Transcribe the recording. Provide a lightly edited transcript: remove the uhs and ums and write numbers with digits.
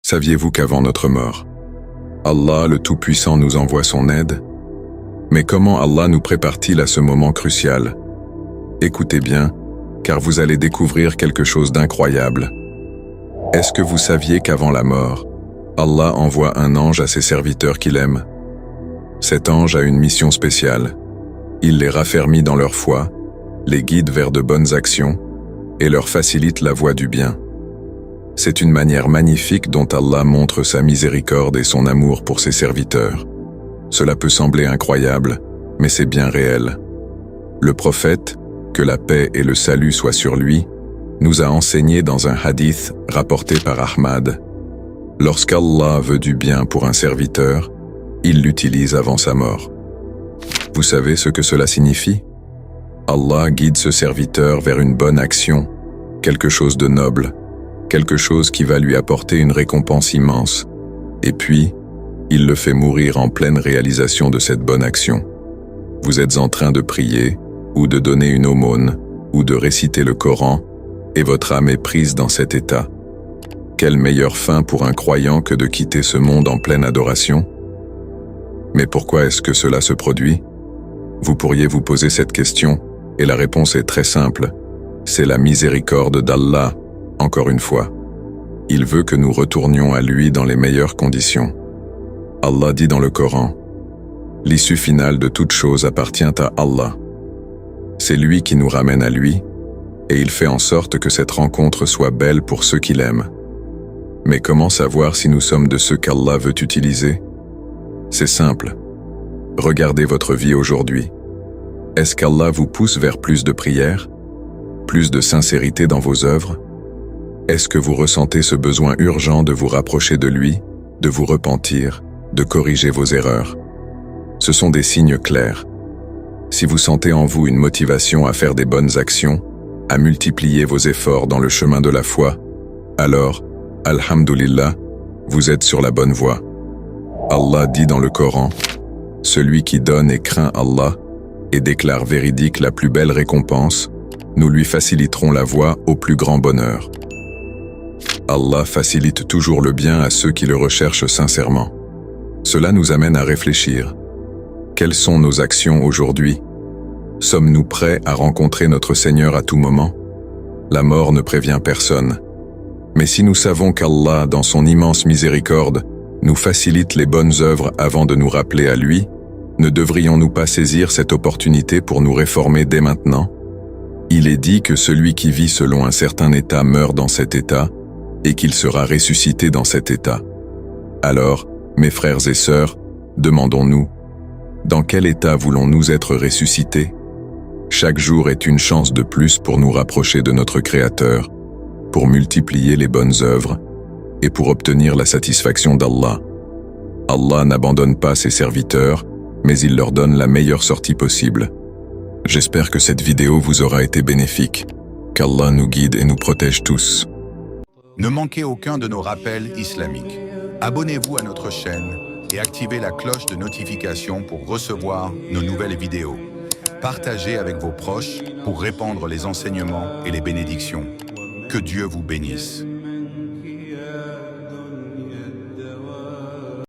Saviez-vous qu'avant notre mort, Allah le Tout-Puissant nous envoie son aide? Mais comment Allah nous prépare-t-il à ce moment crucial? Écoutez bien, car vous allez découvrir quelque chose d'incroyable. Est-ce que vous saviez qu'avant la mort, Allah envoie un ange à ses serviteurs qu'il aime? Cet ange a une mission spéciale. Il les raffermit dans leur foi, les guide vers de bonnes actions et leur facilite la voie du bien. C'est une manière magnifique dont Allah montre sa miséricorde et son amour pour ses serviteurs. Cela peut sembler incroyable, mais c'est bien réel. Le prophète, que la paix et le salut soient sur lui, nous a enseigné dans un hadith rapporté par Ahmad. Lorsqu'Allah veut du bien pour un serviteur, il l'utilise avant sa mort. Vous savez ce que cela signifie? Allah guide ce serviteur vers une bonne action, quelque chose de noble, quelque chose qui va lui apporter une récompense immense, et puis, il le fait mourir en pleine réalisation de cette bonne action. Vous êtes en train de prier, ou de donner une aumône, ou de réciter le Coran, et votre âme est prise dans cet état. Quelle meilleure fin pour un croyant que de quitter ce monde en pleine adoration? Mais pourquoi est-ce que cela se produit? Vous pourriez vous poser cette question, et la réponse est très simple. C'est la miséricorde d'Allah, encore une fois. Il veut que nous retournions à lui dans les meilleures conditions. Allah dit dans le Coran, « L'issue finale de toute chose appartient à Allah. C'est lui qui nous ramène à lui, et il fait en sorte que cette rencontre soit belle pour ceux qui l'aiment. » Mais comment savoir si nous sommes de ceux qu'Allah veut utiliser? C'est simple. Regardez votre vie aujourd'hui. Est-ce qu'Allah vous pousse vers plus de prières? Plus de sincérité dans vos œuvres? Est-ce que vous ressentez ce besoin urgent de vous rapprocher de lui, de vous repentir, de corriger vos erreurs? Ce sont des signes clairs. Si vous sentez en vous une motivation à faire des bonnes actions, à multiplier vos efforts dans le chemin de la foi, alors, alhamdulillah, vous êtes sur la bonne voie. Allah dit dans le Coran, « Celui qui donne et craint Allah et déclare véridique la plus belle récompense, nous lui faciliterons la voie au plus grand bonheur. » Allah facilite toujours le bien à ceux qui le recherchent sincèrement. Cela nous amène à réfléchir. Quelles sont nos actions aujourd'hui? Sommes-nous prêts à rencontrer notre Seigneur à tout moment? La mort ne prévient personne. Mais si nous savons qu'Allah, dans son immense miséricorde, nous facilite les bonnes œuvres avant de nous rappeler à lui, ne devrions-nous pas saisir cette opportunité pour nous réformer dès maintenant? Il est dit que celui qui vit selon un certain état meurt dans cet état, et qu'il sera ressuscité dans cet état. Alors, mes frères et sœurs, demandons-nous, dans quel état voulons-nous être ressuscités? Chaque jour est une chance de plus pour nous rapprocher de notre Créateur, pour multiplier les bonnes œuvres, et pour obtenir la satisfaction d'Allah. Allah n'abandonne pas ses serviteurs, mais il leur donne la meilleure sortie possible. J'espère que cette vidéo vous aura été bénéfique. Qu'Allah nous guide et nous protège tous. Ne manquez aucun de nos rappels islamiques. Abonnez-vous à notre chaîne et activez la cloche de notification pour recevoir nos nouvelles vidéos. Partagez avec vos proches pour répandre les enseignements et les bénédictions. Que Dieu vous bénisse.